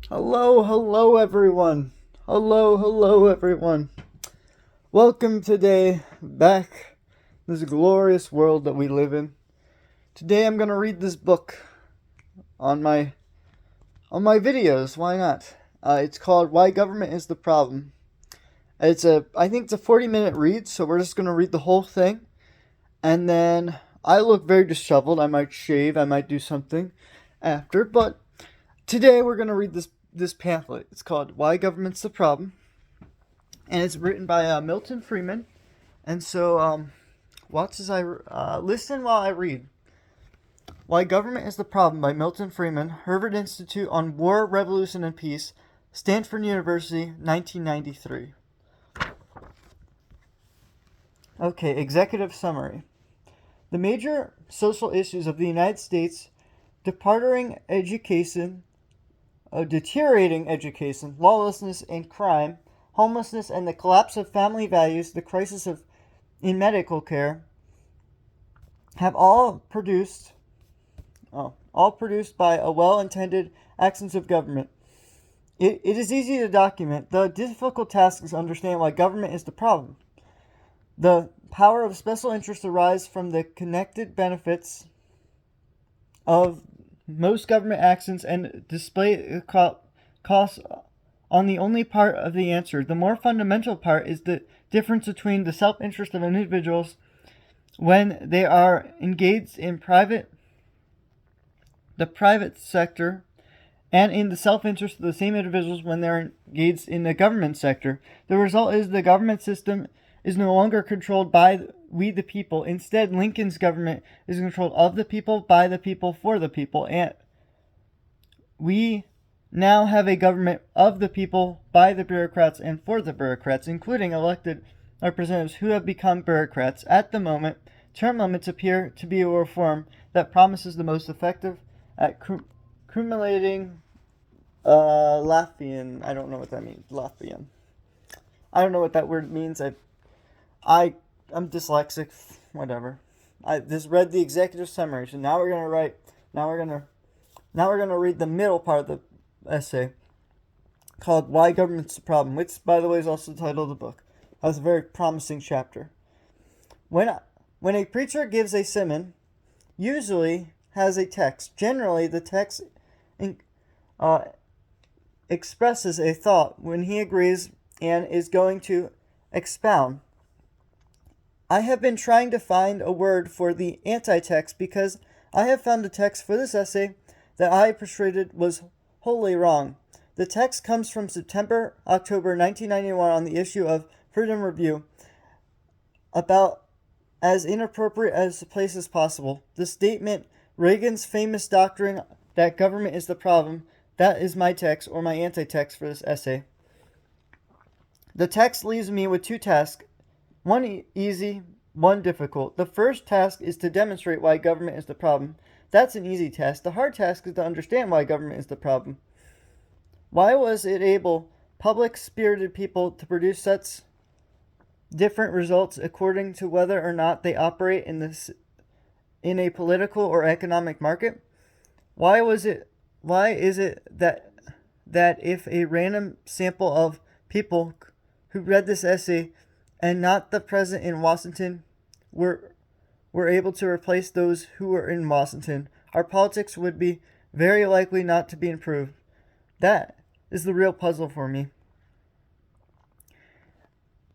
Hello everyone. Hello everyone. Welcome today back this glorious world that we live in. Today I'm gonna read this book on my videos. Why not? It's called "Why Government Is the Problem." I think it's a 40-minute read, so we're just gonna read the whole thing, and then I look very disheveled. I might shave. I might do something after, but today we're gonna read this pamphlet. It's called "Why Government's the Problem," and it's written by Milton Friedman. And so, watch as I listen while I read. "Why Government is the Problem" by Milton Friedman, Harvard Institute on War, Revolution, and Peace, Stanford University, 1993. Okay, executive summary. The major social issues of the United States: deteriorating education, lawlessness and crime, homelessness and the collapse of family values, the crisis in medical care, have all produced by a well-intended actions of government. It is easy to document. The difficult task is to understand why government is the problem. The power of special interests arise from the connected benefits of most government actions and display costs on the only part of the answer. The more fundamental part is the difference between the self-interest of individuals when they are engaged in the private sector, and in the self-interest of the same individuals when they're engaged in the government sector. The result is the government system is no longer controlled by we the people. Instead, Lincoln's government is controlled of the people, by the people, for the people. And we now have a government of the people, by the bureaucrats, and for the bureaucrats, including elected representatives who have become bureaucrats. At the moment, term limits appear to be a reform that promises the most effective at accumulating Latvian. I don't know what that means. Latvian. I don't know what that word means. I'm dyslexic. Whatever. I just read the executive summary. So now we're gonna write. Now we're gonna read the middle part of the essay, called "Why Government's the Problem," which, by the way, is also the title of the book. That was a very promising chapter. When a preacher gives a sermon, usually has a text. Generally, the text expresses a thought when he agrees and is going to expound. I have been trying to find a word for the anti-text because I have found the text for this essay that I persuaded was wholly wrong. The text comes from October 1991 on the issue of Freedom Review, about as inappropriate as the place as possible. The statement, Reagan's famous doctrine that government is the problem, that is my text, or my anti-text for this essay. The text leaves me with two tasks, one easy, one difficult. The first task is to demonstrate why government is the problem. That's an easy task. The hard task is to understand why government is the problem. Why was it able, public-spirited people, to produce such different results according to whether or not they operate in a political or economic market? Why is it that if a random sample of people who read this essay and not the president in Washington were able to replace those who were in Washington, our politics would be very likely not to be improved? That is the real puzzle for me.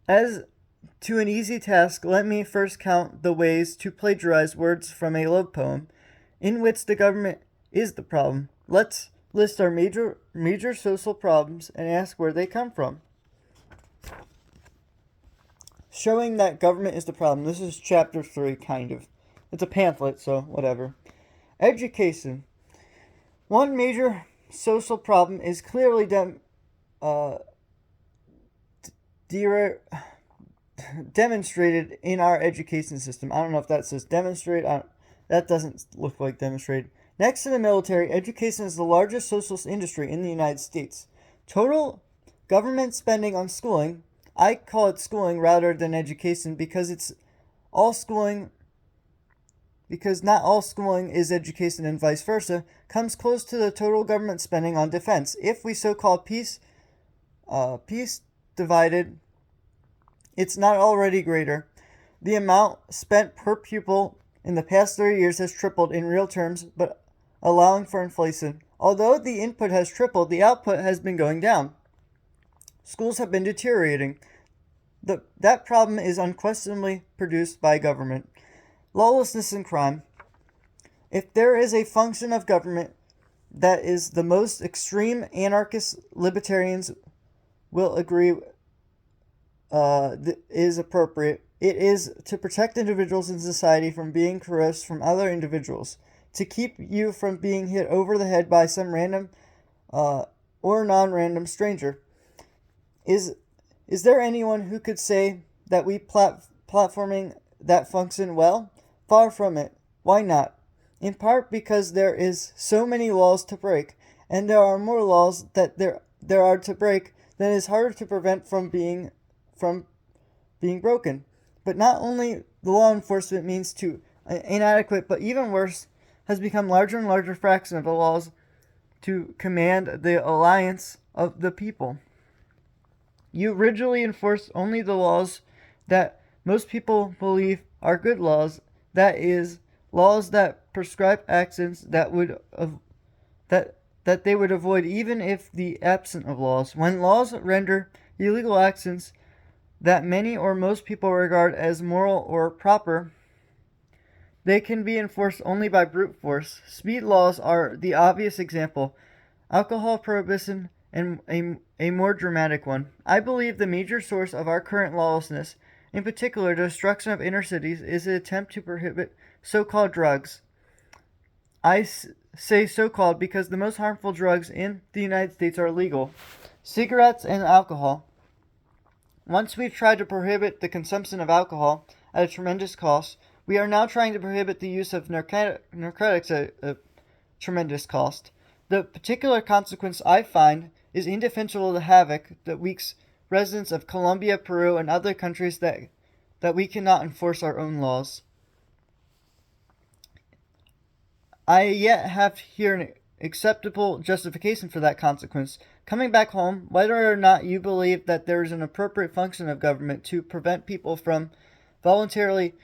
As to an easy task, let me first count the ways to plagiarize words from a love poem in which the government is the problem. Let's list our major social problems and ask where they come from. Showing that government is the problem. This is chapter 3, kind of. It's a pamphlet, so whatever. Education. One major social problem is clearly demonstrated in our education system. I don't know if that says demonstrate. That doesn't look like demonstrated. Next to the military, education is the largest social industry in the United States. Total government spending on schooling, I call it schooling rather than education because it's all schooling because not all schooling is education and vice versa, comes close to the total government spending on defense. If we so-called peace divided, it's not already greater. The amount spent per pupil in the past 30 years has tripled in real terms, but allowing for inflation. Although the input has tripled, the output has been going down. Schools have been deteriorating. That problem is unquestionably produced by government. Lawlessness and crime. If there is a function of government that is the most extreme, anarchist libertarians will agree is appropriate, it is to protect individuals in society from being coerced from other individuals, to keep you from being hit over the head by some random or non-random stranger. Is there anyone who could say that we platforming that function well? Far from it. Why not? In part because there is so many laws to break, and there are more laws that there are to break than is harder to prevent from being broken. But not only the law enforcement means to inadequate, but even worse, has become larger and larger fraction of the laws to command the alliance of the people. You rigidly enforce only the laws that most people believe are good laws, that is, laws that prescribe actions that they would avoid even if the absent of laws. When laws render illegal actions that many or most people regard as moral or proper, they can be enforced only by brute force. Speed laws are the obvious example. Alcohol prohibition and a more dramatic one. I believe the major source of our current lawlessness, in particular the destruction of inner cities, is an attempt to prohibit so-called drugs. I say so-called because the most harmful drugs in the United States are legal: cigarettes and alcohol. Once we've tried to prohibit the consumption of alcohol at a tremendous cost, we are now trying to prohibit the use of narcotics at a tremendous cost. The particular consequence I find is indefensible of the havoc that wreaks residents of Colombia, Peru, and other countries that we cannot enforce our own laws. I yet have here an acceptable justification for that consequence. Coming back home, whether or not you believe that there is an appropriate function of government to prevent people from voluntarily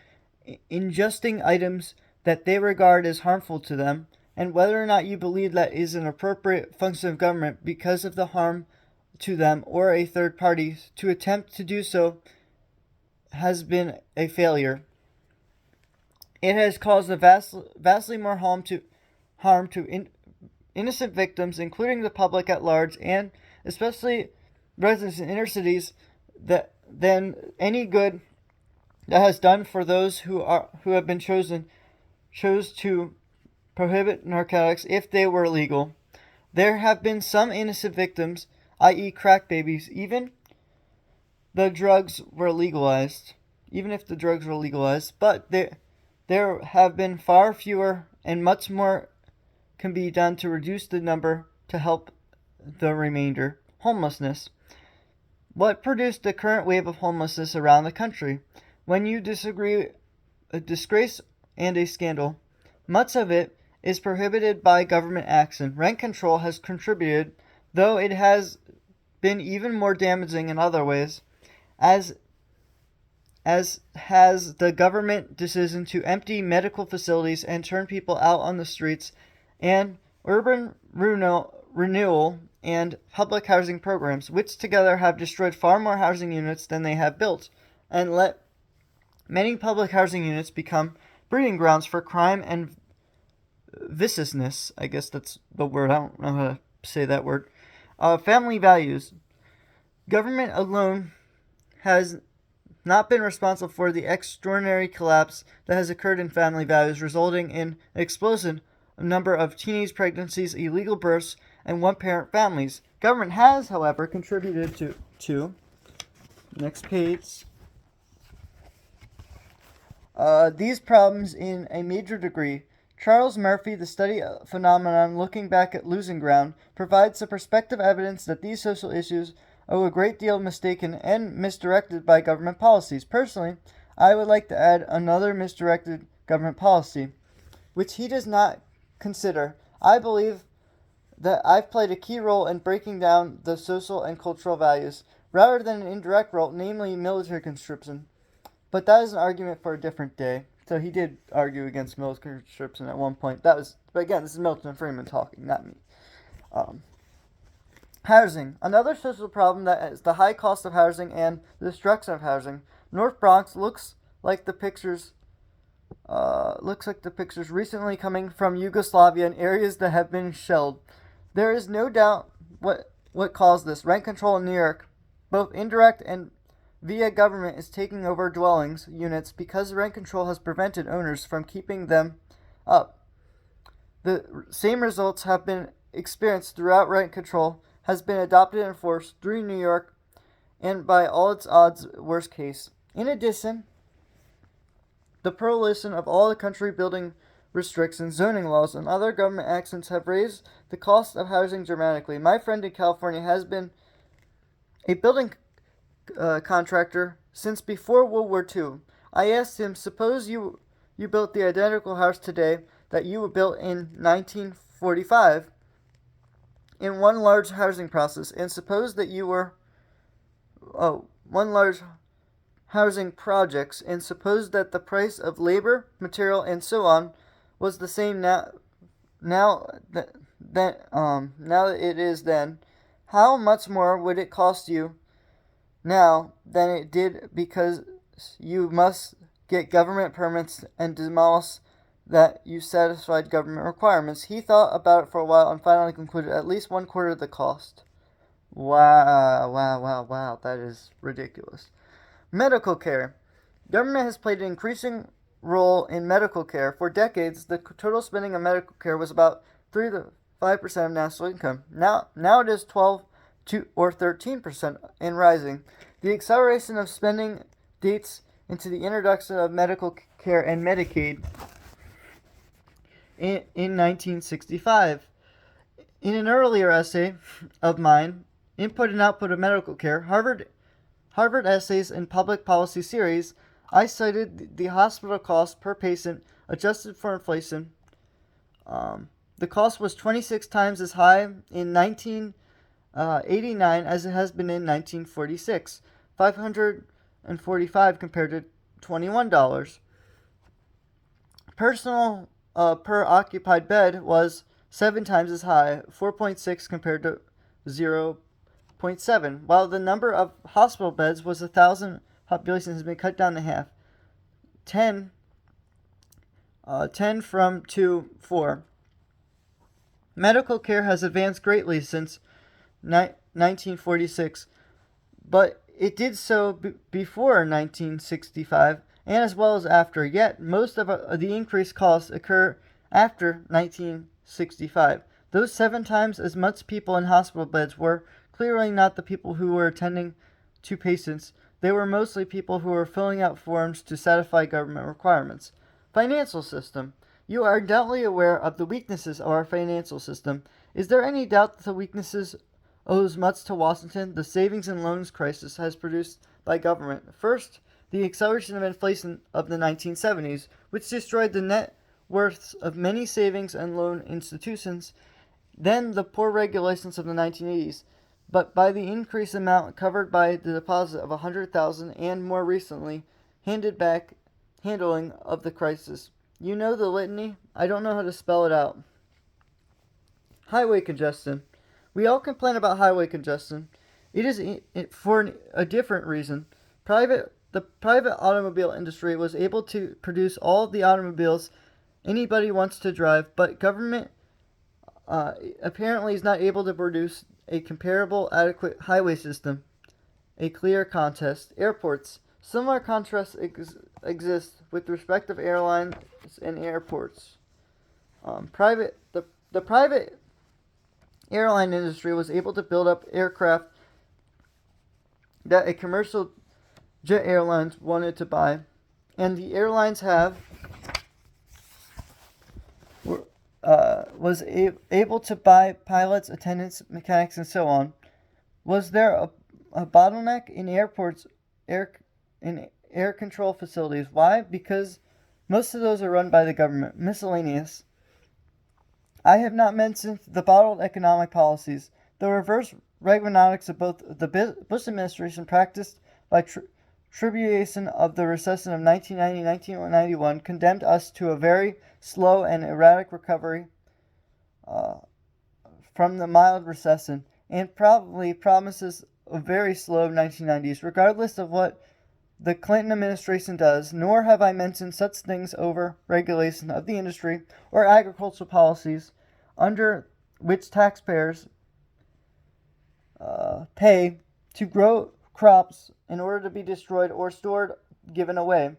ingesting items that they regard as harmful to them, and whether or not you believe that is an appropriate function of government because of the harm to them or a third party, to attempt to do so has been a failure. It has caused vastly more harm to innocent victims, including the public at large, and especially residents in inner cities, than any good that has done for those who have been chose to prohibit narcotics if they were legal. There have been some innocent victims, i.e. crack babies, even if the drugs were legalized, but there have been far fewer, and much more can be done to reduce the number to help the remainder. Homelessness. What produced the current wave of homelessness around the country? When you disagree, a disgrace and a scandal. Much of it is prohibited by government action. Rent control has contributed, though it has been even more damaging in other ways, as has the government decision to empty medical facilities and turn people out on the streets, and urban renewal and public housing programs, which together have destroyed far more housing units than they have built, and let many public housing units become breeding grounds for crime and viciousness. I guess that's the word. I don't know how to say that word. Family values. Government alone has not been responsible for the extraordinary collapse that has occurred in family values, resulting in an explosion number of teenage pregnancies, illegal births, and one-parent families. Government has, however, contributed to next page, these problems in a major degree. Charles Murphy, The Study of Phenomenon Looking Back at Losing Ground, provides the perspective evidence that these social issues owe a great deal mistaken and misdirected by government policies. Personally, I would like to add another misdirected government policy, which he does not consider. I believe that I've played a key role in breaking down the social and cultural values, rather than an indirect role, namely military conscription. But that is an argument for a different day. So he did argue against military conscription at one point. But again, this is Milton and Friedman talking, not me. Housing. Another social problem that is the high cost of housing and the destruction of housing. North Bronx looks like the pictures recently coming from Yugoslavia and areas that have been shelled. There is no doubt what caused this. Rent control in New York, both indirect and via government, is taking over dwellings units because rent control has prevented owners from keeping them up. The same results have been experienced throughout. Rent control has been adopted and enforced through New York, and by all its odds, worst case. In addition, the prohibition of all the country building restrictions, zoning laws, and other government actions have raised the cost of housing dramatically. My friend in California has been a building contractor since before World War II. I asked him, suppose you built the identical house today that you built in 1945 in one large housing process, and suppose that you were one large housing projects, and suppose that the price of labor, material, and so on was the same now that it is then. How much more would it cost you now than it did, because you must get government permits and demolish that you satisfied government requirements? He thought about it for a while and finally concluded at least 1/4 of the cost. Wow, that is ridiculous. Medical care. Government has played an increasing role in medical care. For decades, the total spending on medical care was about 3 to 5% of national income. Now it is 12 or 13% and rising. The acceleration of spending dates into the introduction of medical care and Medicaid in 1965. In an earlier essay of mine, Input and Output of Medical Care, Harvard Essays in Public Policy Series, I cited the hospital cost per patient adjusted for inflation. The cost was 26 times as high in 1989 as it has been in 1946, $545 compared to $21. Personal per occupied bed was 7 times as high, 4.6 compared to 0.7, while the number of hospital beds was 1,000 population has been cut down to half, 10 from 4. Medical care has advanced greatly since 1946, but it did so before 1965 and as well as after. Yet most of the increased costs occur after 1965. Those 7 times as much people in hospital beds were clearly not the people who were attending to patients. They were mostly people who were filling out forms to satisfy government requirements. Financial system. You are doubly aware of the weaknesses of our financial system. Is there any doubt that the weaknesses owes much to Washington? The savings and loans crisis has produced by government. First, the acceleration of inflation of the 1970s, which destroyed the net worths of many savings and loan institutions. Then the poor regulations of the 1980s, but by the increased amount covered by the deposit of $100,000 and more recently handling of the crisis. You know the litany. I don't know how to spell it out. Highway congestion. We all complain about highway congestion. It is for a different reason. The private automobile industry was able to produce all of the automobiles anybody wants to drive, but government apparently is not able to produce a comparable, adequate highway system. A clear contest. Airports. Similar contrasts exist with respect of airlines and airports. The private airline industry was able to build up aircraft that a commercial jet airlines wanted to buy, and the airlines was able to buy pilots, attendants, mechanics, and so on. Was there a bottleneck in airports, air control facilities? Why? Because Most of those are run by the government. Miscellaneous. I have not mentioned the bottled economic policies. The reverse Reaganomics of both the Bush administration practiced by tribulation of the recession of 1990-1991 condemned us to a very slow and erratic recovery from the mild recession, and probably promises a very slow 1990s, regardless of what the Clinton administration does, nor have I mentioned such things over regulation of the industry or agricultural policies under which taxpayers pay to grow crops in order to be destroyed or stored, given away.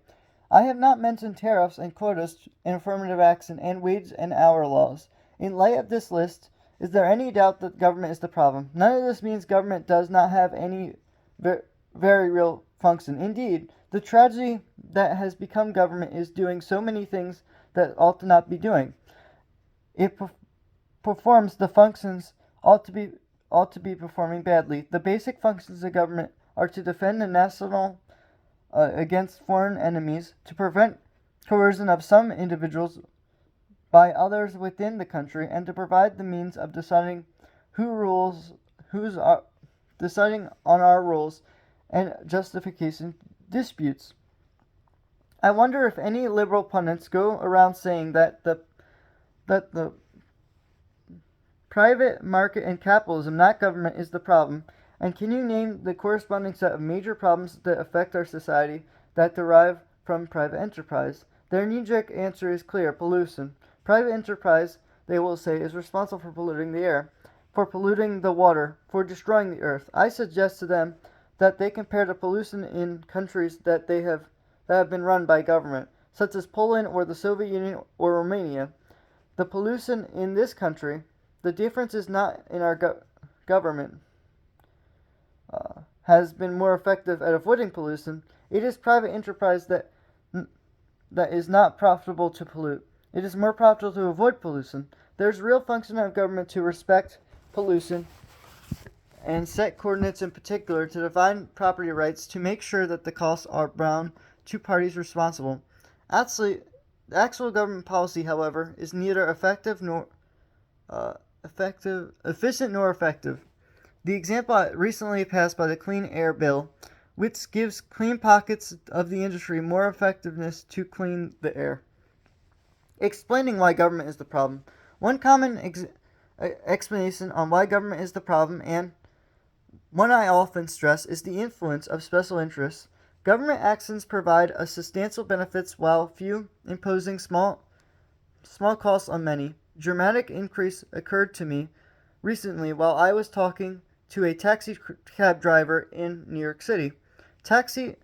I have not mentioned tariffs and quotas and affirmative action and wage and hour laws. In light of this list, is there any doubt that government is the problem? None of this means government does not have any very real function. Indeed, the tragedy that has become government is doing so many things that ought to not be doing. It performs the functions ought to be performing badly. The basic functions of government are to defend the national against foreign enemies, to prevent coercion of some individuals by others within the country, and to provide the means of deciding deciding on our rules and justification disputes. I wonder if any liberal pundits go around saying that the private market and capitalism, not government, is the problem. And can you name the corresponding set of major problems that affect our society that derive from private enterprise? Their knee-jerk answer is clear: pollution. Private enterprise, they will say, is responsible for polluting the air, for polluting the water, for destroying the earth. I suggest to them that they compare the pollution in countries that have been run by government, such as Poland or the Soviet Union or Romania. The pollution in this country, the difference is not in our government has been more effective at avoiding pollution. It is private enterprise that is not profitable to pollute. It is more profitable to avoid pollution. There's real function of government to respect pollution and set coordinates, in particular to define property rights, to make sure that the costs are bound to parties responsible. Actual government policy, however, is neither efficient nor effective. The example recently passed by the Clean Air Bill, which gives clean pockets of the industry more effectiveness to clean the air. Explaining why government is the problem. One common explanation on why government is the problem, and one I often stress, is the influence of special interests. Government actions provide a substantial benefits while few imposing small costs on many. Dramatic increase occurred to me recently while I was talking to a taxi cab driver in New York City. Taxi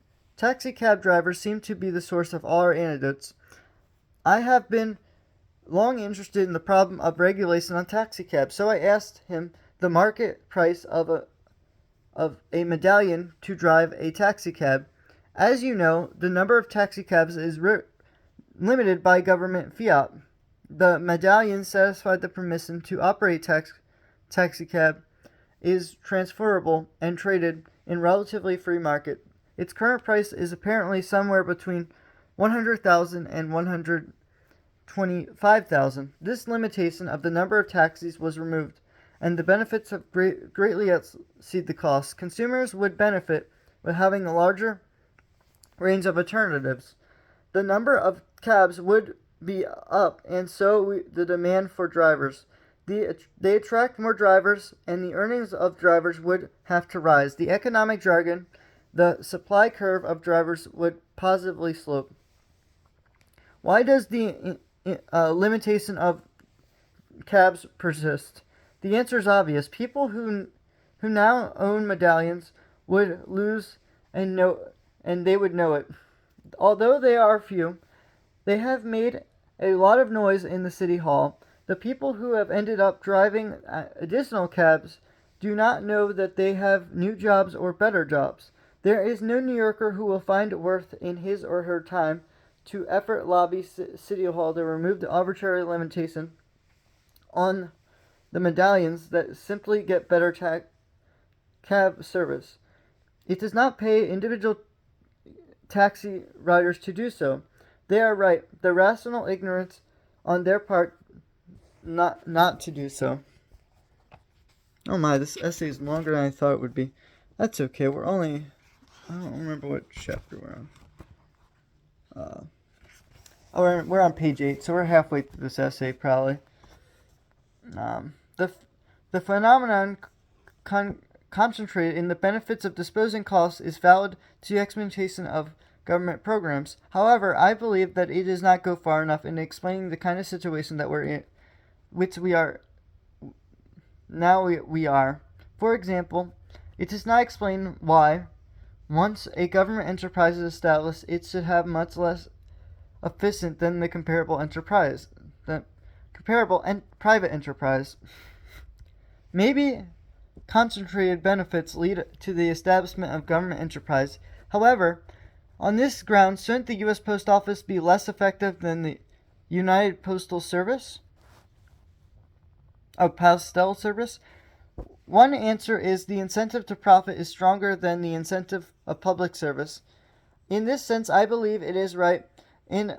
cab drivers seem to be the source of all our antidotes. I have been long interested in the problem of regulation on taxi cabs, so I asked him the market price of a medallion to drive a taxi cab. As you know, the number of taxi cabs is limited by government fiat. The medallion satisfied the permission to operate taxi cab is transferable and traded in relatively free market. Its current price is apparently somewhere between 100,000 and 125,000. This limitation of the number of taxis was removed, and the benefits have greatly exceed the costs. Consumers would benefit by having a larger range of alternatives. The number of cabs would be up, and so the demand for drivers. They attract more drivers, and the earnings of drivers would have to rise. The economic jargon, the supply curve of drivers would positively slope. Why does the limitation of cabs persist? The answer is obvious. People who now own medallions would lose and they would know it. Although they are few, they have made a lot of noise in the city hall. The people who have ended up driving additional cabs do not know that they have new jobs or better jobs. There is no New Yorker who will find it worth in his or her time to effort lobby City Hall to remove the arbitrary limitation on the medallions that simply get better cab service. It does not pay individual taxi riders to do so. They are right. The rational ignorance on their part not to do so. Oh my, this essay is longer than I thought it would be. That's okay. I don't remember what chapter we're on. We're on page 8, so we're halfway through this essay probably. The phenomenon concentrated in the benefits of disposing costs is valid to the experimentation of government programs. However, I believe that it does not go far enough in explaining the kind of situation that we're in, which we are now. We are. For example, it does not explain why, once a government enterprise is established, it should have much less efficient than the comparable private enterprise. Maybe concentrated benefits lead to the establishment of government enterprise. However, on this ground, shouldn't the U.S. Post Office be less effective than the United Postal Service? Postal Service? One answer is the incentive to profit is stronger than the incentive of public service. In this sense, I believe it is right. In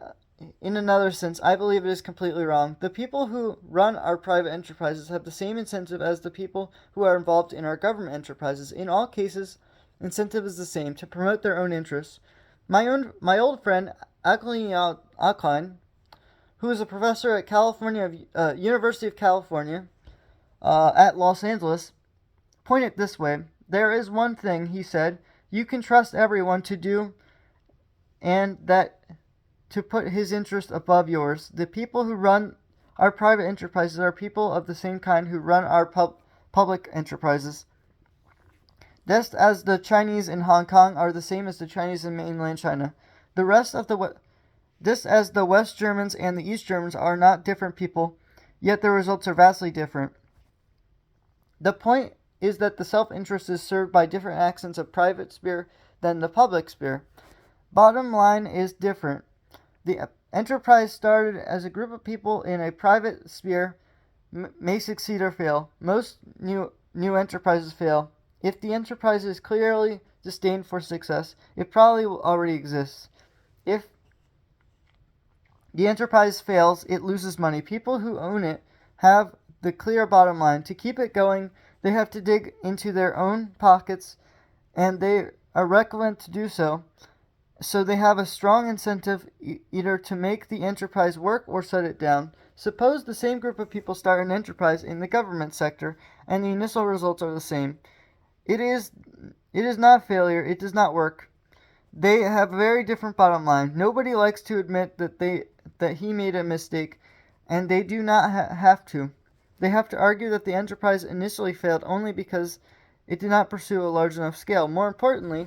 another sense, I believe it is completely wrong. The people who run our private enterprises have the same incentive as the people who are involved in our government enterprises. In all cases, incentive is the same, to promote their own interests. My old friend Akline, who is a professor at University of California at Los Angeles, pointed it this way. There is one thing, he said, you can trust everyone to do, and that to put his interest above yours. The people who run our private enterprises are people of the same kind who run our public enterprises. Just as the Chinese in Hong Kong are the same as the Chinese in mainland China. Just as the West Germans and the East Germans are not different people, yet their results are vastly different. The point is that the self-interest is served by different accents of private sphere than the public sphere. Bottom line is different. The enterprise started as a group of people in a private sphere may succeed or fail. Most new enterprises fail. If the enterprise is clearly destined for success, it probably already exists. If the enterprise fails, it loses money. People who own it have the clear bottom line. To keep it going, they have to dig into their own pockets, and they are reluctant to do so. So they have a strong incentive either to make the enterprise work or shut it down. Suppose the same group of people start an enterprise in the government sector, and the initial results are the same. It is not failure. It does not work. They have a very different bottom line. Nobody likes to admit that he made a mistake, and they do not have to. They have to argue that the enterprise initially failed only because it did not pursue a large enough scale. More importantly,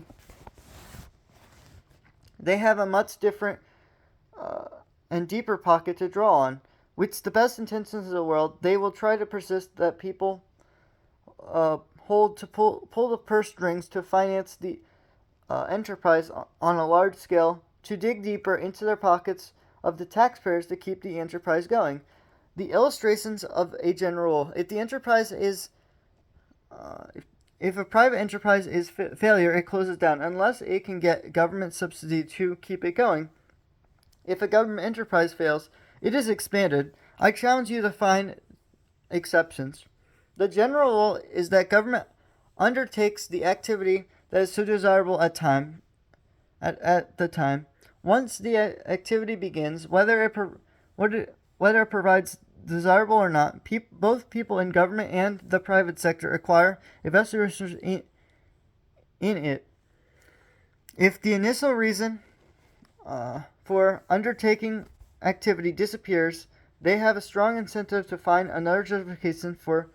they have a much different and deeper pocket to draw on. With the best intentions of the world, they will try to persist that people pull the purse strings to finance the enterprise on a large scale, to dig deeper into their pockets of the taxpayers to keep the enterprise going. The illustrations of a general rule: if the enterprise is if a private enterprise is failure, it closes down unless it can get government subsidy to keep it going. If a government enterprise fails, it is expanded. I challenge you to find exceptions. The general rule is that government undertakes the activity that is so desirable at the time. Once the activity begins, whether it provides desirable or not, both people in government and the private sector acquire a vested interest in it. If the initial reason for undertaking activity disappears, they have a strong incentive to find another justification for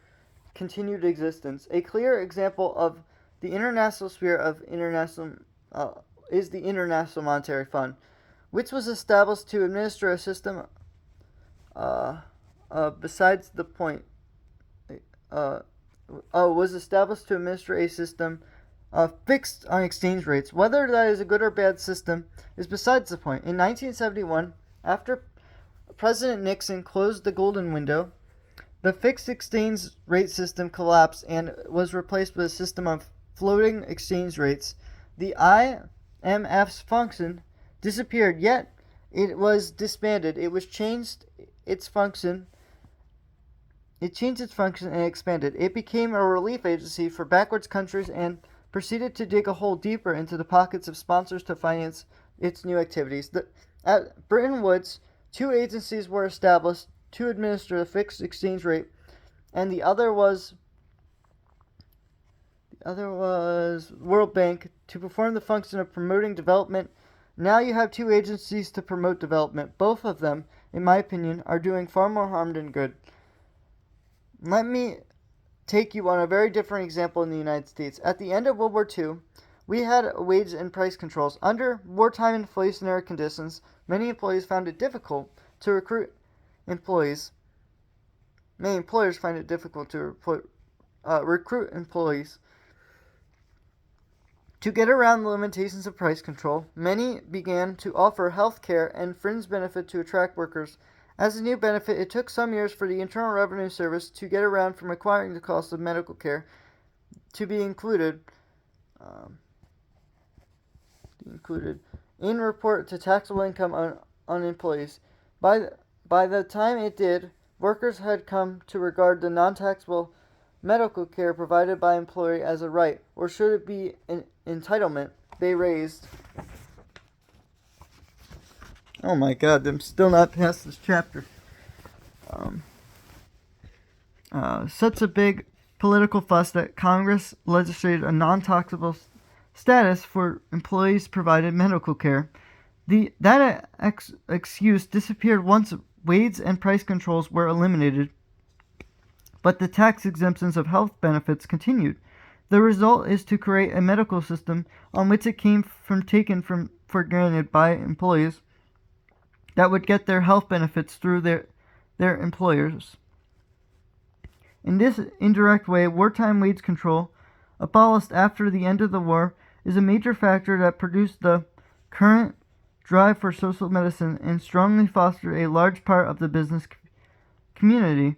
continued existence. A clear example of the international sphere of is the International Monetary Fund, which was established to administer a system fixed on exchange rates. Whether that is a good or bad system is besides the point. In 1971, after President Nixon closed the golden window, the fixed exchange rate system collapsed and was replaced with a system of floating exchange rates. The IMF's function disappeared, yet it was disbanded. It was changed its function. It changed its function and expanded. It became a relief agency for backwards countries and proceeded to dig a hole deeper into the pockets of sponsors to finance its new activities. At Bretton Woods, two agencies were established to administer the fixed exchange rate, and the other was World Bank to perform the function of promoting development. Now you have two agencies to promote development. Both of them, in my opinion, are doing far more harm than good. Let me take you on a very different example in the United States. At the end of World War II, we had wage and price controls. Under wartime inflationary conditions, many employees found it difficult to recruit employees. Many employers find it difficult to recruit employees. To get around the limitations of price control, many began to offer health care and fringe benefit to attract workers. As a new benefit, it took some years for the Internal Revenue Service to get around from requiring the cost of medical care to be included in report to taxable income on employees. By the time it did, workers had come to regard the non-taxable medical care provided by employer as a right, or should it be an entitlement. They raised. Oh my God, I'm still not past this chapter. Such a big political fuss that Congress legislated a non-taxable status for employees provided medical care. That excuse disappeared once wage and price controls were eliminated, but the tax exemptions of health benefits continued. The result is to create a medical system on which it came from taken for granted by employees that would get their health benefits through their employers. In this indirect way, wartime wage control, abolished after the end of the war, is a major factor that produced the current drive for social medicine and strongly fostered a large part of the business community.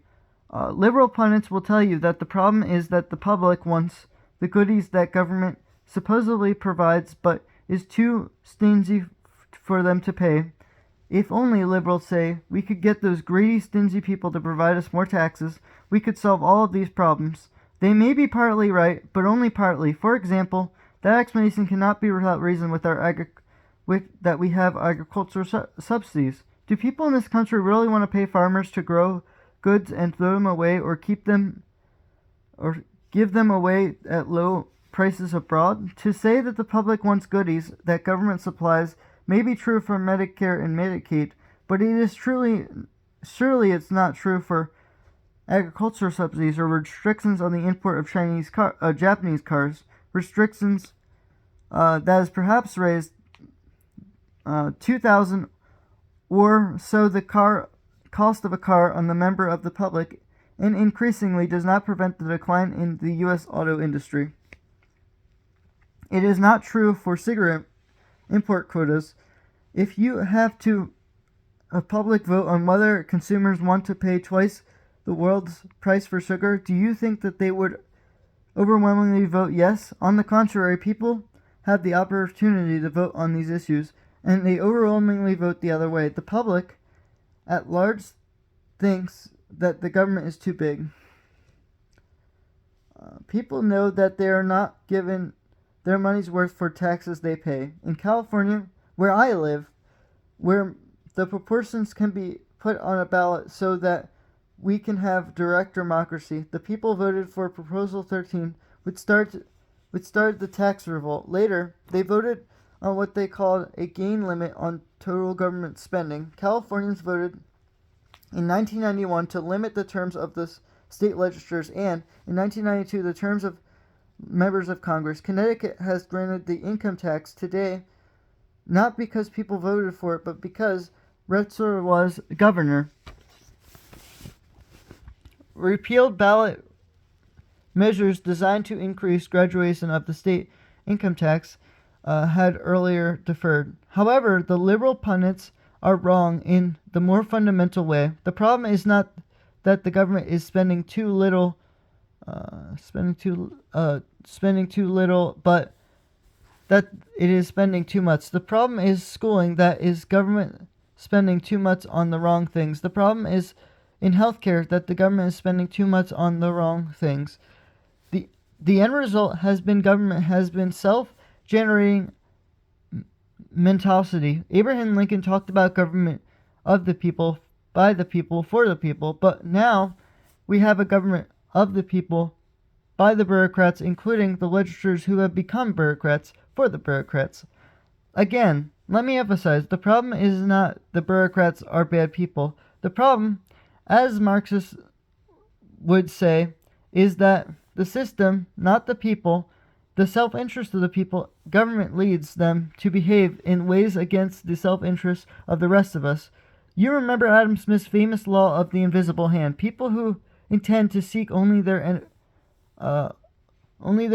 Liberal pundits will tell you that the problem is that the public wants the goodies that government supposedly provides but is too stingy for them to pay. If only, liberals say, we could get those greedy, stingy people to provide us more taxes, we could solve all of these problems. They may be partly right, but only partly. For example, that explanation cannot be without reason that we have agricultural subsidies. Do people in this country really want to pay farmers to grow goods and throw them away or give them away at low prices abroad? To say that the public wants goodies that government supplies may be true for Medicare and Medicaid, but it is surely it's not true for agricultural subsidies or restrictions on the import of Japanese cars, restrictions that is perhaps raised 2,000 or so the cost of a car on the member of the public, and increasingly does not prevent the decline in the U.S. auto industry. It is not true for cigarette import quotas. If you have a public vote on whether consumers want to pay twice the world's price for sugar, do you think that they would overwhelmingly vote yes? On the contrary, people have the opportunity to vote on these issues, and they overwhelmingly vote the other way. The public at large thinks that the government is too big. People know that they are not given their money's worth for taxes they pay. In California, where I live, where the proportions can be put on a ballot so that we can have direct democracy, the people voted for Proposal 13, which started the tax revolt. Later, they voted on what they called a gain limit on total government spending. Californians voted in 1991 to limit the terms of the state legislatures, and in 1992 the terms of members of Congress. Connecticut has granted the income tax today, not because people voted for it, but because Retzer was governor. Repealed ballot measures designed to increase graduation of the state income tax had earlier deferred. However, the liberal pundits are wrong in the more fundamental way. The problem is not that the government is spending too little, but that it is spending too much. The problem is schooling that is government spending too much on the wrong things. The problem is in healthcare that the government is spending too much on the wrong things. The end result has been government has been self-generating mentality. Abraham Lincoln talked about government of the people, by the people, for the people, but now we have a government of the people, by the bureaucrats, including the legislators who have become bureaucrats for the bureaucrats. Again, let me emphasize, the problem is not the bureaucrats are bad people. The problem, as Marxists would say, is that the system, not the people, the self-interest of the people, government leads them to behave in ways against the self-interest of the rest of us. You remember Adam Smith's famous law of the invisible hand. People who intend to seek only their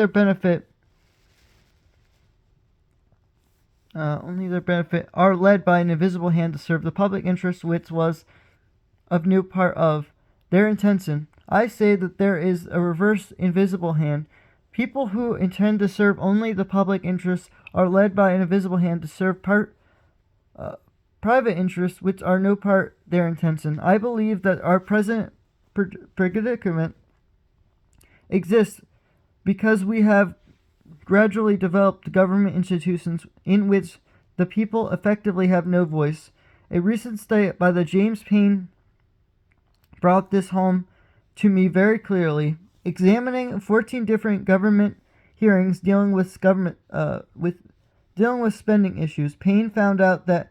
benefit are led by an invisible hand to serve the public interest, which was of no part of their intention. I say that there is a reverse invisible hand. People who intend to serve only the public interest are led by an invisible hand to serve private interests, which are no part their intention. I believe that our present predicament exists because we have gradually developed government institutions in which the people effectively have no voice. A recent study by the James Paine brought this home to me very clearly. Examining 14 different government hearings dealing with spending issues, Paine found out that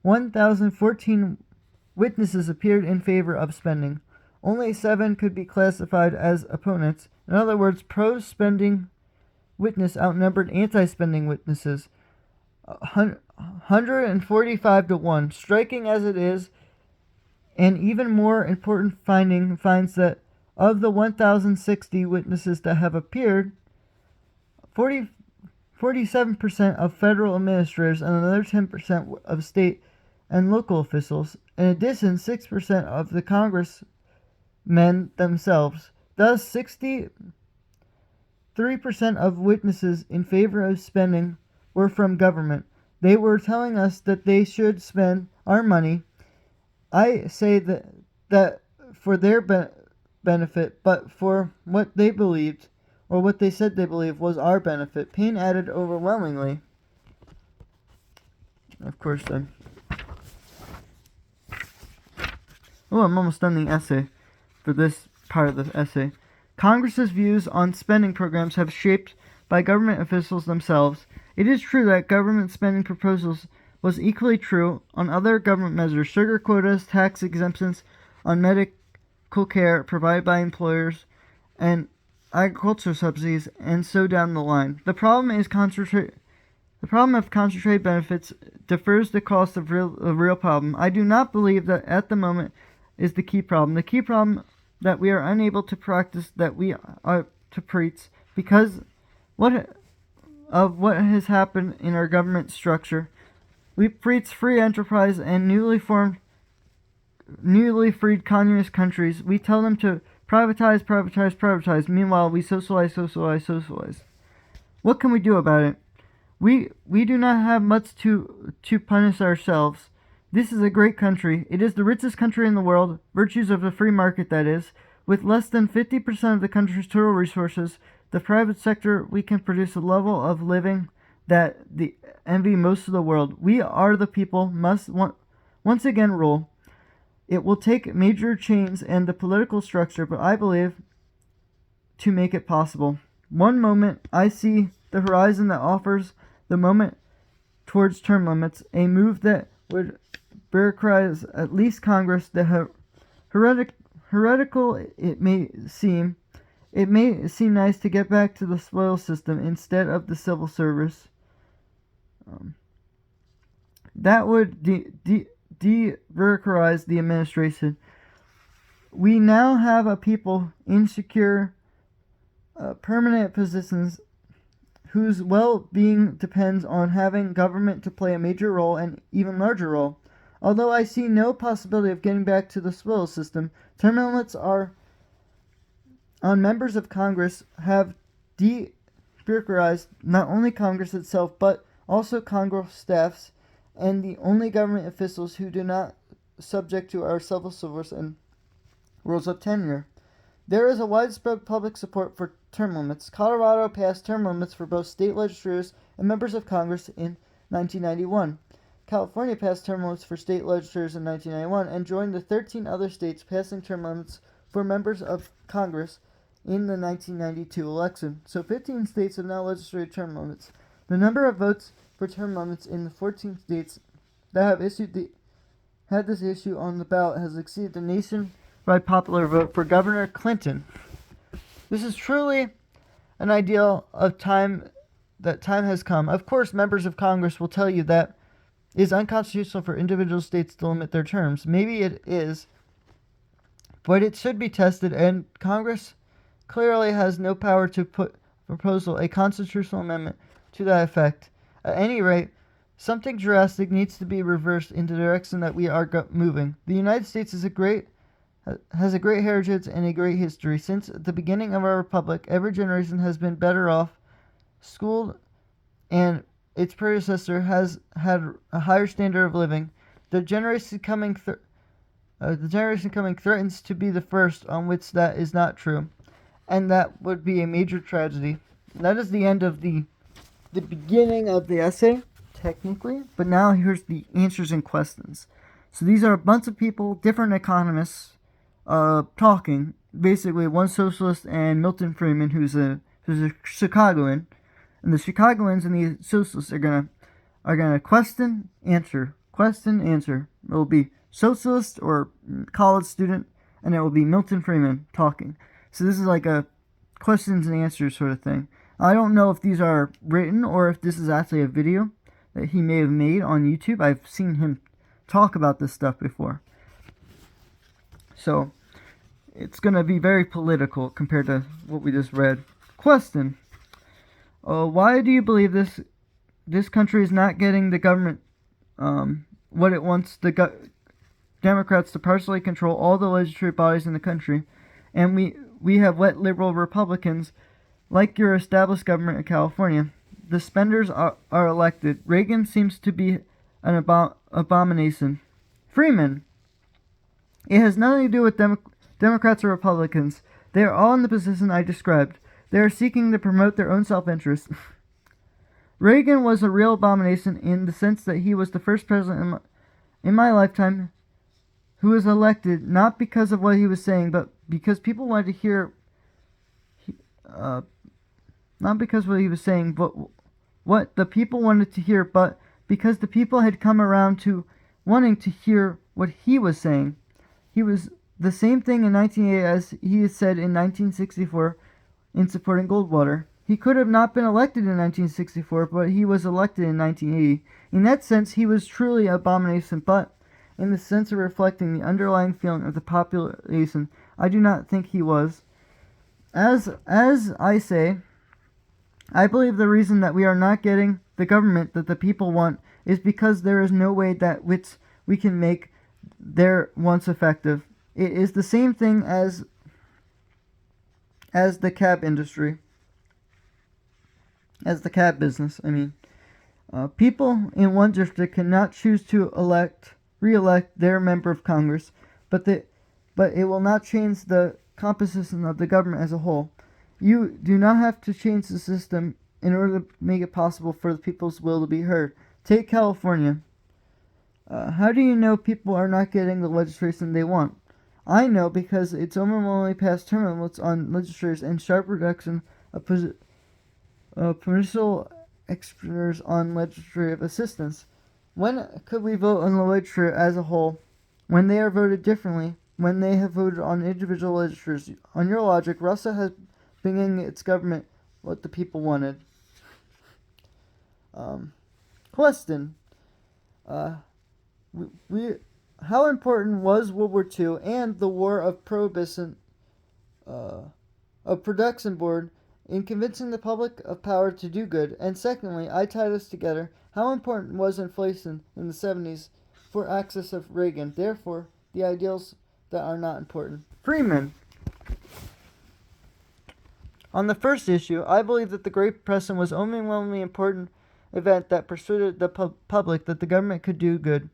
1,014 witnesses appeared in favor of spending. Only 7 could be classified as opponents. In other words, pro-spending witness outnumbered anti-spending witnesses 145 to 1. Striking as it is, an even more important finding finds that of the 1,060 witnesses that have appeared, 47% of federal administrators and another 10% of state and local officials. In addition, 6% of the congressmen themselves. Thus, 63% of witnesses in favor of spending were from government. They were telling us that they should spend our money. I say that for their benefit, but for what they believed, or what they said they believed, was our benefit. Paine added overwhelmingly. Of course, then. Oh, I'm almost done the essay for this part of the essay. Congress's views on spending programs have shaped by government officials themselves. It is true that government spending proposals was equally true on other government measures, sugar quotas, tax exemptions on medical care provided by employers, and agricultural subsidies, and so down the line. The problem of concentrated benefits defers the cost of real problem. I do not believe that at the moment is the key problem. The key problem that we are unable to practice, that we are to preach, because what has happened in our government structure. We preach free enterprise and newly freed communist countries. We tell them to privatize. Meanwhile, we socialize. What can we do about it? We do not have much to punish ourselves. This is a great country. It is the richest country in the world, virtues of the free market, that is. With less than 50% of the country's total resources, the private sector, we can produce a level of living that envy most of the world. We are the people, must once again rule. It will take major change in the political structure, but I believe to make it possible. One moment I see the horizon that offers the moment towards term limits, a move that would bureaucratize at least Congress. The heretical it may seem nice to get back to the spoils system instead of the civil service. That would de-bureaucratize the administration. We now have a people in secure, permanent positions whose well-being depends on having government to play a major role and even larger role. Although I see no possibility of getting back to the spoils system, term limits are on members of Congress have de-bureaucratized not only Congress itself, but also Congress staffs and the only government officials who do not subject to our civil service and rules of tenure. There is a widespread public support for term limits. Colorado passed term limits for both state legislators and members of Congress in 1991. California passed term limits for state legislators in 1991 and joined the 13 other states passing term limits for members of Congress in the 1992 election. So 15 states have now legislated term limits. The number of votes for term limits in the 14 states that have had this issue on the ballot has exceeded the nationwide popular vote for Governor Clinton. This is truly an ideal of time has come. Of course, members of Congress will tell you that it is unconstitutional for individual states to limit their terms. Maybe it is, but it should be tested, and Congress clearly has no power to propose a constitutional amendment to that effect. At any rate, something drastic needs to be reversed in the direction that we are moving. The United States has a great heritage and a great history. Since the beginning of our republic, every generation has been better off, schooled, and its predecessor has had a higher standard of living. The generation coming threatens to be the first on which that is not true, and that would be a major tragedy. That is the end of the beginning of the essay, technically, but now here's the answers and questions. So these are a bunch of people, different economists, talking. Basically, one socialist and Milton Friedman, who's a Chicagoan, and the Chicagoans and the socialists are gonna question, answer. It will be socialist or college student, and it will be Milton Friedman talking. So this is like a questions and answers sort of thing. I don't know if these are written or if this is actually a video that he may have made on YouTube. I've seen him talk about this stuff before. So it's going to be very political compared to what we just read. Question. Why do you believe this country is not getting the government what it wants the Democrats to partially control all the legislative bodies in the country, and we have let liberal Republicans, like your established government in California, the spenders are elected. Reagan seems to be an abomination. Freeman. It has nothing to do with Democrats or Republicans. They are all in the position I described. They are seeking to promote their own self-interest. Reagan was a real abomination in the sense that he was the first president in my lifetime who was elected not because of what he was saying, but because people wanted to hear, not because of what he was saying, but what the people wanted to hear, but because the people had come around to wanting to hear what he was saying. He was the same thing in 1980 as he said in 1964 in supporting Goldwater. He could have not been elected in 1964, but he was elected in 1980. In that sense, he was truly an abomination, but in the sense of reflecting the underlying feeling of the population, I do not think he was. As I say, I believe the reason that we are not getting the government that the people want is because there is no way that which we can make their wants effective. It is the same thing as the cab industry. As the cab business, I mean. People in one district cannot choose to re-elect their member of Congress, but it will not change the composition of the government as a whole. You do not have to change the system in order to make it possible for the people's will to be heard. Take California. How do you know people are not getting the legislation they want? I know because it's overwhelmingly passed term limits on legislators and sharp reduction of provincial extras on legislative assistance. When could we vote on the legislature as a whole? When they are voted differently, when they have voted on individual legislatures. On your logic, Russia has been giving its government what the people wanted. Question. How important was World War II and the War of Prohibition of Production Board in convincing the public of power to do good? And secondly, I tie this together. How important was inflation in the 70s for access of Reagan? Therefore, the ideals that are not important. Freeman. On the first issue, I believe that the Great Depression was overwhelmingly important event that persuaded the public that the government could do good.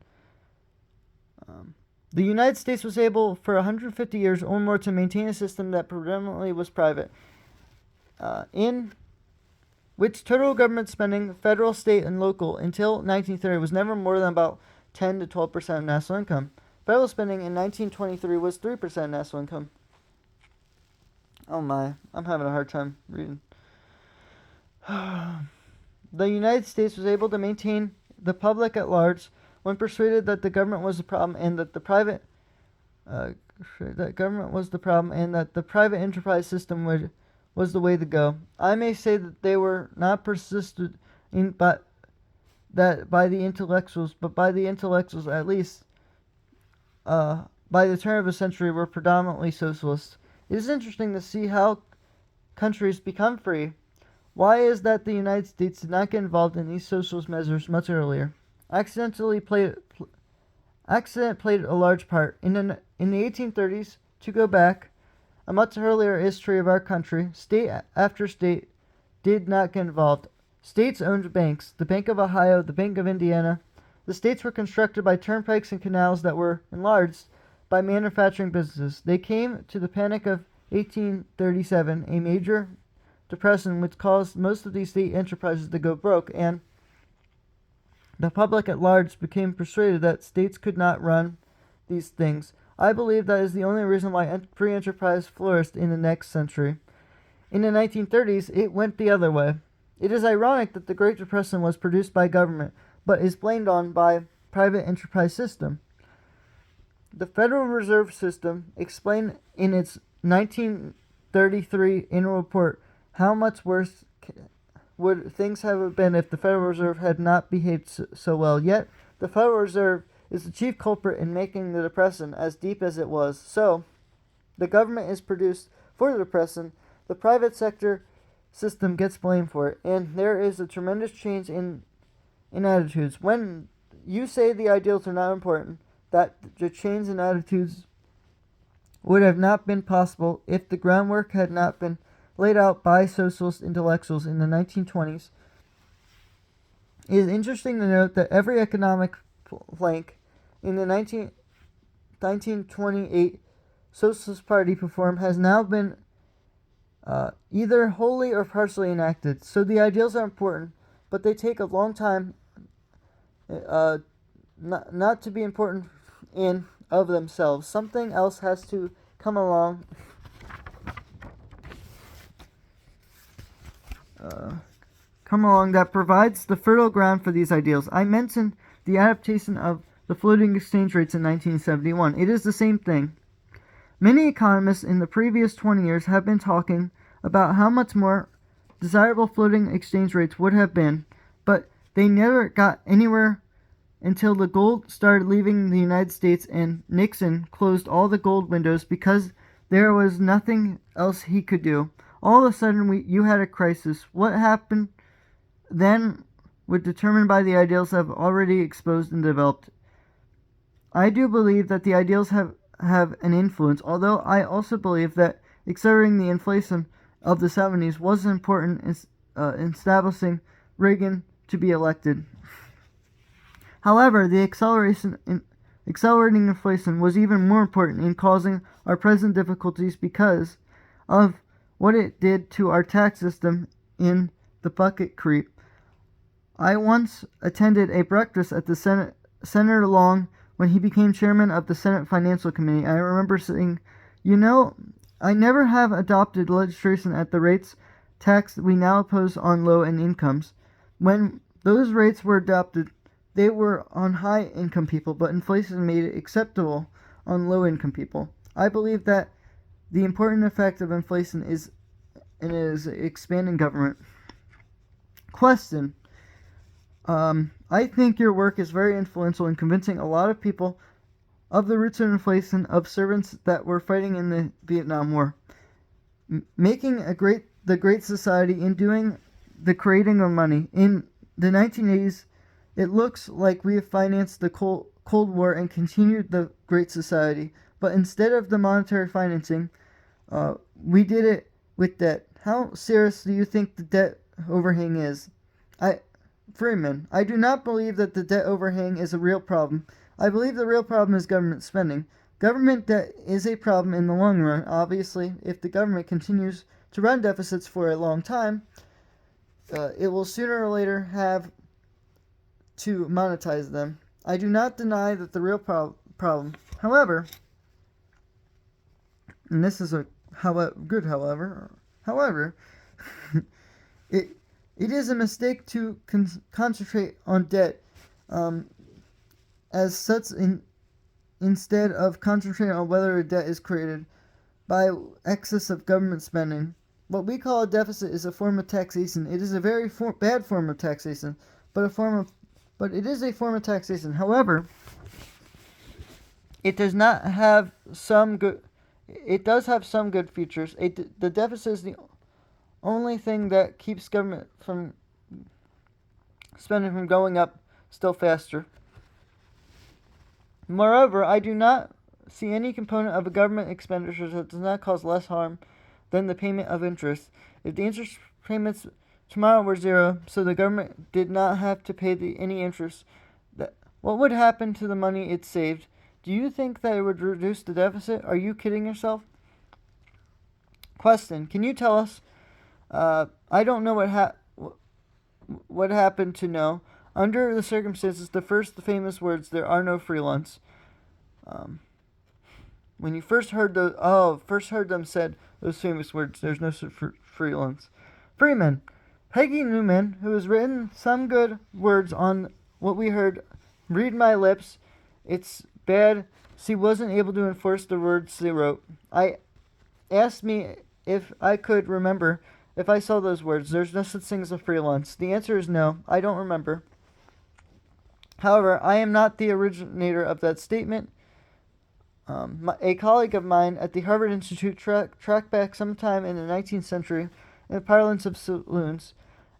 The United States was able for 150 years or more to maintain a system that predominantly was private, in which total government spending, federal, state, and local, until 1930 was never more than about 10 to 12% of national income. Federal spending in 1923 was 3% of national income. Oh my, I'm having a hard time reading. The United States was able to maintain the public at large when persuaded that the government was the problem and that the private enterprise system was the way to go. I may say that they were not persisted in by the intellectuals, but by the intellectuals at least by the turn of the century were predominantly socialist. It is interesting to see how countries become free. Why is that the United States did not get involved in these socialist measures much earlier? Accident played a large part. In the 1830s, to go back a much earlier history of our country, state after state did not get involved. States owned banks, the Bank of Ohio, the Bank of Indiana. The states were constructed by turnpikes and canals that were enlarged by manufacturing businesses. They came to the Panic of 1837, a major depression which caused most of these state enterprises to go broke, and the public at large became persuaded that states could not run these things. I believe that is the only reason why free enterprise flourished in the next century. In the 1930s, it went the other way. It is ironic that the Great Depression was produced by government, but is blamed on by private enterprise system. The Federal Reserve System explained in its 1933 annual report how much worse would things have been if the Federal Reserve had not behaved so well. Yet, the Federal Reserve is the chief culprit in making the Depression as deep as it was. So, the government is produced for the Depression, the private sector system gets blamed for it, and there is a tremendous change in attitudes. When you say the ideals are not important, that the change in attitudes would have not been possible if the groundwork had not been laid out by socialist intellectuals in the 1920s. It is interesting to note that every economic plank in the 1928 Socialist Party platform has now been either wholly or partially enacted. So the ideals are important, but they take a long time not to be important in of themselves. Something else has to come along that provides the fertile ground for these ideals. I mentioned the adaptation of the floating exchange rates in 1971. It is the same thing. Many economists in the previous 20 years have been talking about how much more desirable floating exchange rates would have been, but they never got anywhere until the gold started leaving the United States and Nixon closed all the gold windows because there was nothing else he could do. All of a sudden, you had a crisis. What happened then was determined by the ideals have already exposed and developed. I do believe that the ideals have an influence, although I also believe that accelerating the inflation of the 70s was important in establishing Reagan to be elected. However, the accelerating inflation was even more important in causing our present difficulties because of what it did to our tax system in the bucket creep. I once attended a breakfast at the Senator Long when he became chairman of the Senate Financial Committee. I remember saying, I never have adopted legislation at the rates tax we now impose on low and incomes. When those rates were adopted, they were on high income people, but inflation made it acceptable on low income people. I believe that the important effect of inflation is expanding government. Question. I think your work is very influential in convincing a lot of people of the roots of inflation of servants that were fighting in the Vietnam War. Making the Great Society and doing the creating of money. In the 1980s, it looks like we have financed the Cold War and continued the Great Society, but instead of the monetary financing, we did it with debt. How serious do you think the debt overhang is? Friedman, I do not believe that the debt overhang is a real problem. I believe the real problem is government spending. Government debt is a problem in the long run. Obviously, if the government continues to run deficits for a long time, it will sooner or later have to monetize them. I do not deny that the real problem. However, and this is a good however, it is a mistake to concentrate on debt as such instead of concentrating on whether a debt is created by excess of government spending. What we call a deficit is a form of taxation. It is a very bad form of taxation, but it is a form of taxation. However, it does not have some good. It does have some good features. The deficit is the only thing that keeps government from spending from going up still faster. Moreover, I do not see any component of a government expenditure that does not cause less harm than the payment of interest. If the interest payments tomorrow were zero, so the government did not have to pay any interest, what would happen to the money it saved? Do you think that it would reduce the deficit? Are you kidding yourself? Question: can you tell us? I don't know what happened to know. Under the circumstances, the famous words, "There are no free lunch." When you first heard them said those famous words, "There's no free lunch." Freeman, Peggy Newman, who has written some good words on what we heard, read my lips. It's bad. She wasn't able to enforce the words they wrote. I asked me if I could remember if I saw those words. There's no such thing as a free lunch. The answer is no. I don't remember. However, I am not the originator of that statement. A colleague of mine at the Harvard Institute tracked back sometime in the 19th century in the parlance of saloons.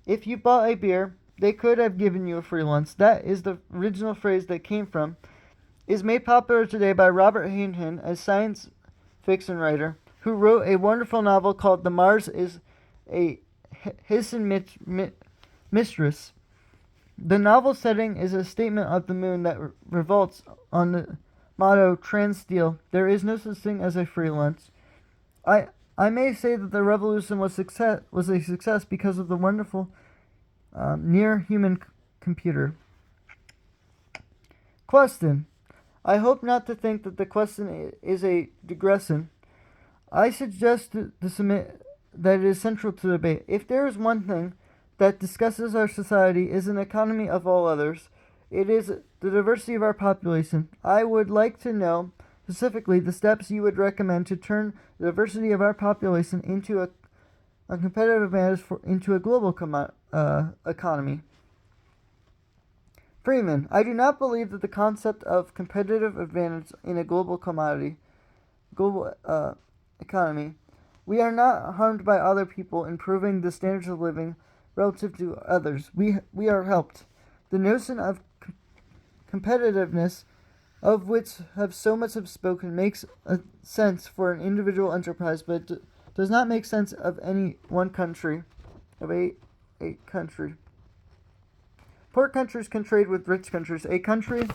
If you bought a beer, they could have given you a free lunch. That is the original phrase that came from. Is made popular today by Robert Heinlein, a science fiction writer, who wrote a wonderful novel called The Mars is a Hissing Mistress. The novel setting is a statement of the moon that revolts on the motto "Transsteel." There is no such thing as a free lunch. I may say that the revolution was a success because of the wonderful near-human computer. Question: I hope not to think that the question is a digression. I suggest to submit that it is central to the debate. If there is one thing that discusses our society is an economy of all others, it is the diversity of our population. I would like to know specifically the steps you would recommend to turn the diversity of our population into a competitive advantage into a global economy. Freeman, I do not believe that the concept of competitive advantage in a global economy. We are not harmed by other people improving the standards of living relative to others. We are helped. The notion of competitiveness, of which so much have spoken, makes sense for an individual enterprise, but does not make sense of any one country, of a country. Poor countries can trade with rich countries. A country,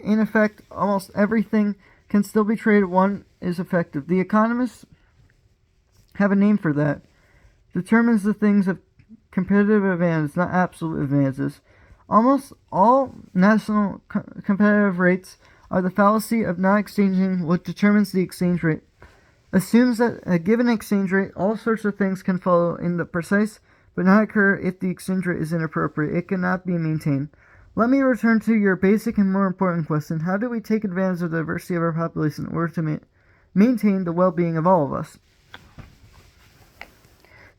in effect, almost everything can still be traded. One is effective. The economists have a name for that. Determines the things of competitive advantage, not absolute advantages. Almost all national competitive rates are the fallacy of not exchanging what determines the exchange rate. Assumes that a given exchange rate, all sorts of things can follow in the precise, but not occur if the exchange rate is inappropriate. It cannot be maintained. Let me return to your basic and more important question. How do we take advantage of the diversity of our population in order to maintain the well-being of all of us?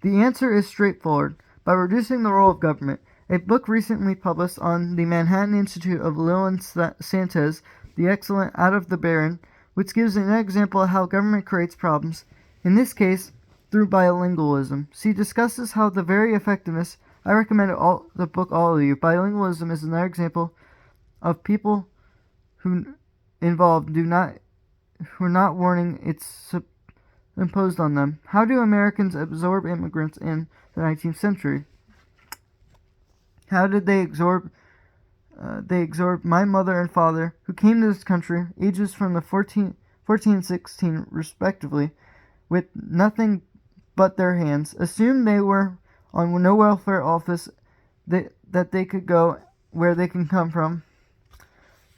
The answer is straightforward. By reducing the role of government. A book recently published on the Manhattan Institute of Lilian Sanchez, The Excellent Out of the Barren, which gives an example of how government creates problems, in this case, through bilingualism. She discusses how the very effectiveness. I recommend the book all of you. Bilingualism is another example of people who involved who are not warning its imposed on them. How do Americans absorb immigrants in the 19th century? How did they absorb my mother and father, who came to this country, ages from the 14 and 16 respectively, with nothing but their hands, assumed they were on no welfare office, that they could go where they can come from.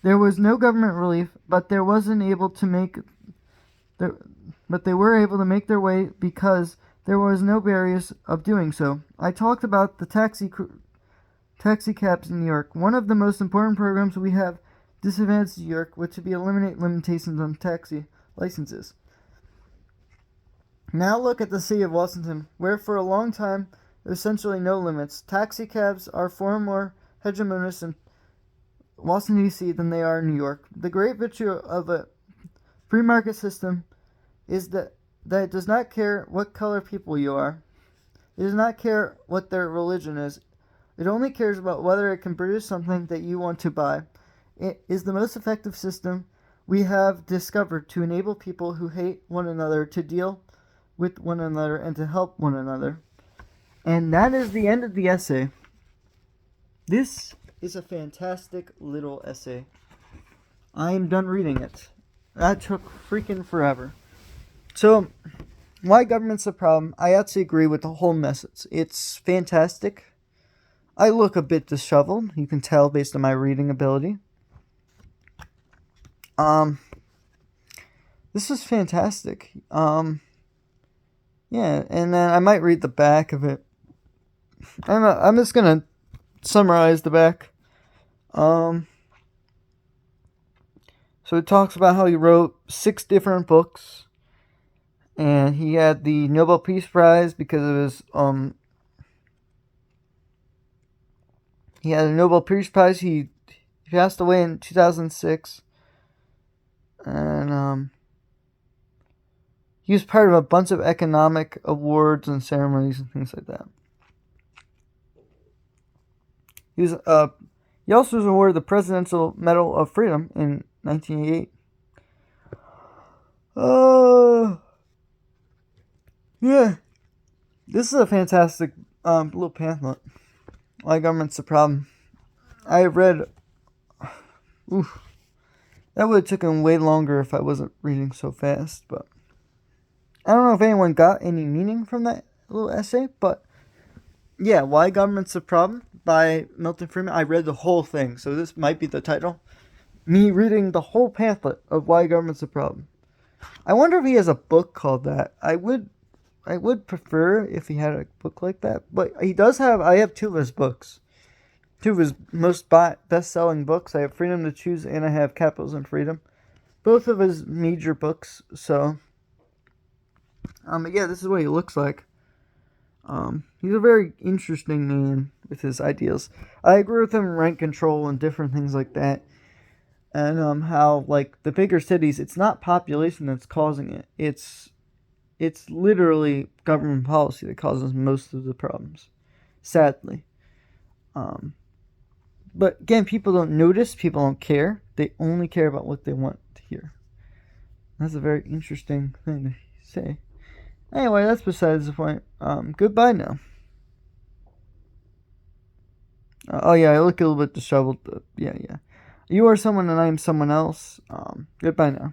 There was no government relief, but they were able to make their way because there was no barriers of doing so. I talked about the taxi cabs in New York. One of the most important programs we have disadvantaged New York would to be eliminate limitations on taxi licenses. Now look at the city of Washington, where for a long time there were essentially no limits. Taxi cabs are far more hegemonious in Washington, D.C. than they are in New York. The great virtue of a free market system is that it does not care what color people you are. It does not care what their religion is. It only cares about whether it can produce something that you want to buy. It is the most effective system we have discovered to enable people who hate one another to deal with one another and to help one another. And that is the end of the essay. This is a fantastic little essay. I am done reading it. That took freaking forever. So, why government's a problem? I actually agree with the whole message. It's fantastic. I look a bit disheveled. You can tell based on my reading ability. This is fantastic. Yeah, and then I might read the back of it. I'm just gonna summarize the back. So it talks about how he wrote 6 different books, and he had the Nobel Peace Prize because of his he had a Nobel Peace Prize. He passed away in 2006, and he was part of a bunch of economic awards and ceremonies and things like that. He also was awarded the Presidential Medal of Freedom in 1988. Yeah. This is a fantastic little pamphlet. Why government's a problem. I have read... Oof. That would have taken way longer if I wasn't reading so fast, but... I don't know if anyone got any meaning from that little essay, but... Yeah, Why Government's a Problem by Milton Friedman. I read the whole thing, so this might be the title. Me reading the whole pamphlet of Why Government's a Problem. I wonder if he has a book called that. I would prefer if he had a book like that, but he does have. I have 2 of his books, 2 of his most best-selling books. I have Freedom to Choose and I have Capitalism and Freedom, both of his major books. So, yeah, this is what he looks like. He's a very interesting man with his ideas. I agree with him in rent control and different things like that. And how, like, the bigger cities, it's not population that's causing it. It's literally government policy that causes most of the problems, sadly. But again, people don't notice, people don't care. They only care about what they want to hear. That's a very interesting thing to say. Anyway, that's besides the point. Goodbye now. Oh yeah, I look a little bit disheveled, but yeah. You are someone and I am someone else. Goodbye now.